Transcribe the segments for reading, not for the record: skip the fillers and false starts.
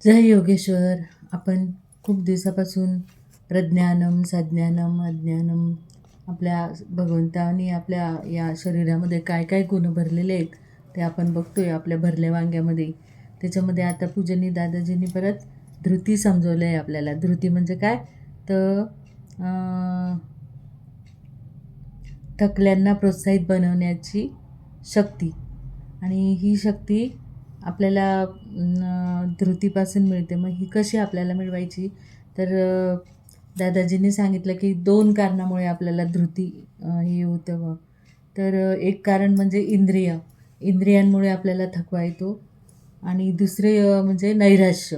जय योगेश्वर. आपण खूप दिवसापासून प्रज्ञानम, सज्ञानम, अज्ञानम आपल्या भगवंतानी आपल्या या शरीरामध्ये काय काय गुण भरलेले आहेत ते आपण बघतोय आपल्या भरल्या वांग्यामध्ये. त्याच्यामध्ये आता पूजनी दादाजींनी परत धृती समजवलं आहे आपल्याला. धृती म्हणजे काय तर थकल्यांना प्रोत्साहित बनवण्याची शक्ती. आणि ही शक्ती आपल्याला धृतीपासून मिळते. मग ही कशी आपल्याला मिळवायची तर दादाजींनी सांगितलं की 2 कारणामुळे आपल्याला धृती हे होतं तर एक कारण म्हणजे इंद्रियांमुळे आपल्याला थकवा येतो. आणि दुसरे म्हणजे नैराश्य.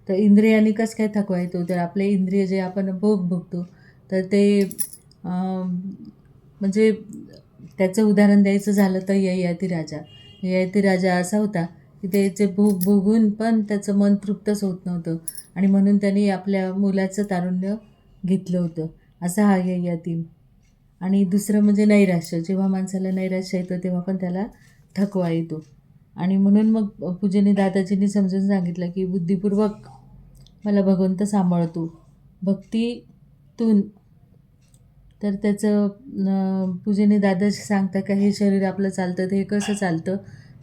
तर इंद्रियांनी कसं काय थकवा येतो तर आपले इंद्रिय जे आपण भोग बघतो तर ते म्हणजे त्याचं उदाहरण द्यायचं झालं तर ययाती राजा. ययाती राजा असा होता की त्याचे भोग भोगून पण त्याचं मन तृप्तच होत नव्हतं आणि म्हणून त्यांनी आपल्या मुलाचं तारुण्य घेतलं होतं. असा हा ययाती. आणि दुसरं म्हणजे नैराश्य. जेव्हा माणसाला नैराश्य येतं तेव्हा पण त्याला थकवा येतो. आणि म्हणून मग पूजनी दादाजींनी समजून सांगितलं की बुद्धिपूर्वक मला भगवंत सांभाळतो भक्तीतून. तर त्याचं पूजेने दादाजी सांगता का हे शरीर आपलं चालतं. तर हे कसं चालतं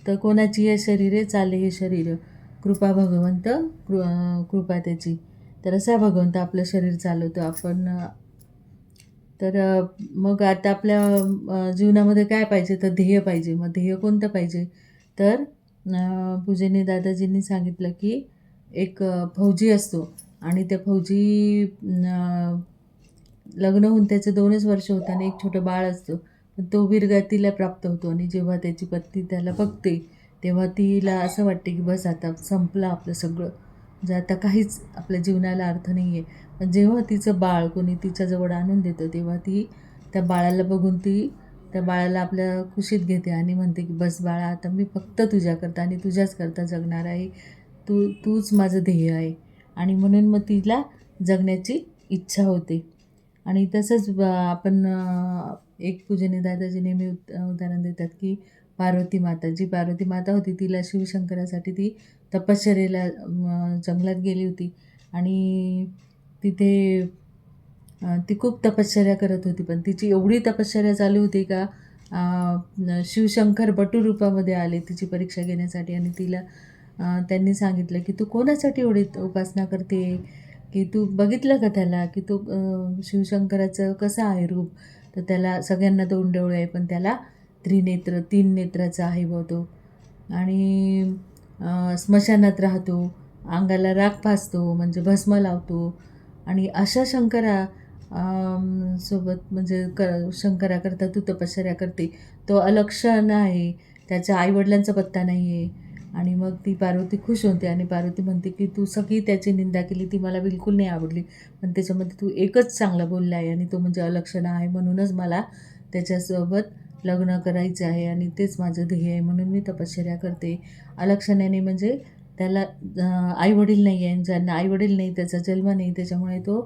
तर कोणाची हे शरीरे चाले हे शरीर कृपा भगवंत कृपा त्याची. तर असा भगवंत आपलं शरीर चालवतो आपण. तर मग आता आपल्या जीवनामध्ये काय पाहिजे तर ध्येय पाहिजे. मग ध्येय कोणतं पाहिजे तर पूजेने दादाजींनी सांगितलं की एक फौजी असतो आणि त्या फौजी लग्न होऊन त्याचे 2च वर्ष होताना एक छोटं बाळ असतं. पण तो वीरगतीला प्राप्त होतो आणि जेव्हा त्याची पत्नी त्याला बघते तेव्हा तिला असं वाटते की बस आता संपलं आपलं सगळं. म्हणजे आता काहीच आपल्या जीवनाला अर्थ नाही आहे. पण जेव्हा तिचं बाळ कोणी तिच्याजवळ आणून देतं तेव्हा ती त्या बाळाला बघून ती त्या बाळाला आपल्या कुशीत घेते आणि म्हणते की बस बाळा आता मी फक्त तुझ्याकरता आणि तुझ्याचकरता जगणार आहे. तूच माझं ध्येय आहे. आणि म्हणून मग तिला जगण्याची इच्छा होते. आणि तसंच आपण एक पूजनीय दादाजी नेहमी उदाहरण देतात की पार्वती माता. जी पार्वती माता होती तिला शिवशंकरासाठी ती तपश्चर्येला जंगलात गेली होती आणि तिथे ती खूप तपश्चर्या करत होती. पण तिची एवढी तपश्चर्या चालू होती का शिवशंकर बटुरूपामध्ये आले तिची परीक्षा घेण्यासाठी आणि तिला त्यांनी सांगितलं की तू कोणासाठी एवढी उपासना करते की तू बघितलं का त्याला की तो शिवशंकराचं कसं आहे रूप. तर त्याला सगळ्यांना 2 डोळे आहे पण त्याला त्रिनेत्र 3 नेत्राचा आहे बुवा तो. आणि स्मशानात राहतो, अंगाला राख फासतो म्हणजे भस्म लावतो. आणि अशा सोबत म्हणजे शंकराकरता तू तपश्चर्या करते. तो अलक्षण आहे, त्याच्या आईवडिलांचा पत्ता नाही आहे. आणि मग ती पार्वती खुश होते आणि पार्वती म्हणते की तू सगळी त्याची निंदा केली ती मला बिलकुल नाही आवडली. पण त्याच्यामध्ये तू एकच चांगला बोलला आहे आणि तो म्हणजे अलक्षणा आहे. म्हणूनच मला त्याच्यासोबत लग्न करायचं आहे आणि तेच माझं ध्येय आहे म्हणून मी तपश्चर्या करते. अलक्षणाने म्हणजे त्याला आईवडील नाही आहे. ज्यांना आईवडील नाही त्याचा जन्म नाही त्याच्यामुळे तो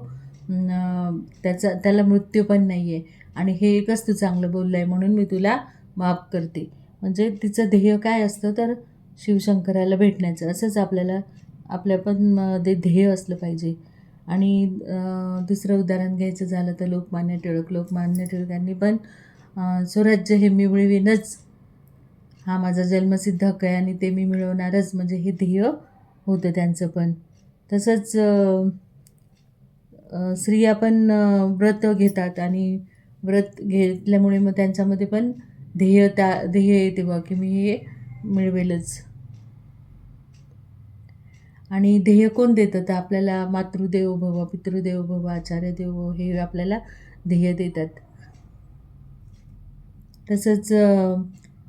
त्याला मृत्यू पण नाही आहे. आणि हे एकच तू चांगलं बोललं आहे म्हणून मी तुला माफ करते. म्हणजे तिचं ध्येय काय असतं तर शिवशंकराला भेटण्याचं. असंच आपल्याला आपल्या पण मध्ये ध्येय असलं पाहिजे. आणि दुसरं उदाहरण घ्यायचं झालं तर लोकमान्य टिळक. लोकमान्य टिळकांनी पण स्वराज्य हे मी मिळवीनच, हा माझा जन्मसिद्ध हक्क आहे आणि ते मी मिळवणारच म्हणजे हे ध्येय होतं त्यांचं पण. तसंच स्त्रिया पण व्रत घेतात आणि व्रत घेतल्यामुळे मग त्यांच्यामध्ये पण ध्येय येते बा की मी हे मिळवेलच. आणि ध्येय कोण देतं तर आपल्याला मातृदेवो भव, पितृदेवो भव, आचार्य देवो हे आपल्याला ध्येय देतात. तसंच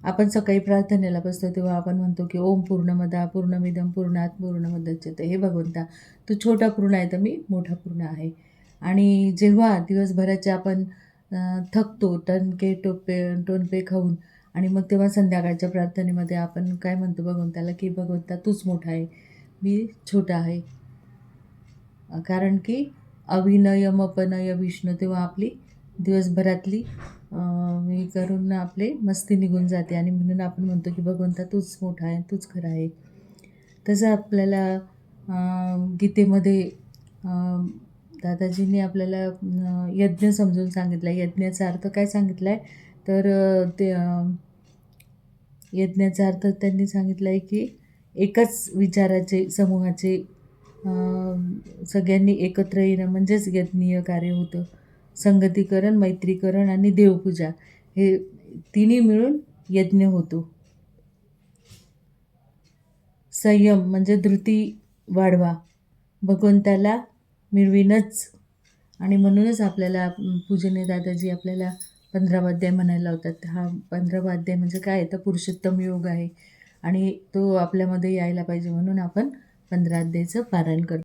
आपण सकाळी प्रार्थनेला बसतो तेव्हा आपण म्हणतो की ओम पूर्णमदा पूर्णमिदं पूर्णात पूर्णमुदच्यते. हे भगवंता तू छोटा पूर्ण आहे तर मी मोठा पूर्ण आहे. आणि जेव्हा दिवसभराचे आपण थकतो टोनपे खाऊन आणि मग तेव्हा संध्याकाळच्या प्रार्थनेमध्ये आपण काय म्हणतो भगवंताला की भगवंता तूच मोठा आहे मी छोटा आहे. कारण की अविनयमपनय विष्णू. तेव्हा आपली दिवसभरातली हे करून आपले मस्ती निघून जाते आणि म्हणून आपण म्हणतो की भगवंता तूच मोठा आहे तूच खरा आहे. तसं आपल्याला गीतेमध्ये दादाजींनी आपल्याला यज्ञ समजून सांगितला. यज्ञाचा अर्थ काय सांगितला आहे तर यज्ञाचा अर्थ त्यांनी सांगितला आहे की एकाच विचाराचे समूहाचे सगळ्यांनी एकत्र येणं म्हणजेच यज्ञीय कार्य होतं. संगतीकरण, मैत्रीकरण आणि देवपूजा हे तिन्ही मिळून यज्ञ होतो. संयम म्हणजे धृती वाढवा, भगवंताला मिळविनच. आणि म्हणूनच आपल्याला पूजनीय दादाजी आपल्याला 15वा अध्याय म्हणायला लावतात. हा 15वा अध्याय म्हणजे काय तर पुरुषोत्तम योग आहे आणि तो आपल्यामध्ये यायला पाहिजे म्हणून आपण 15 अध्यायाचं पारायण करतो.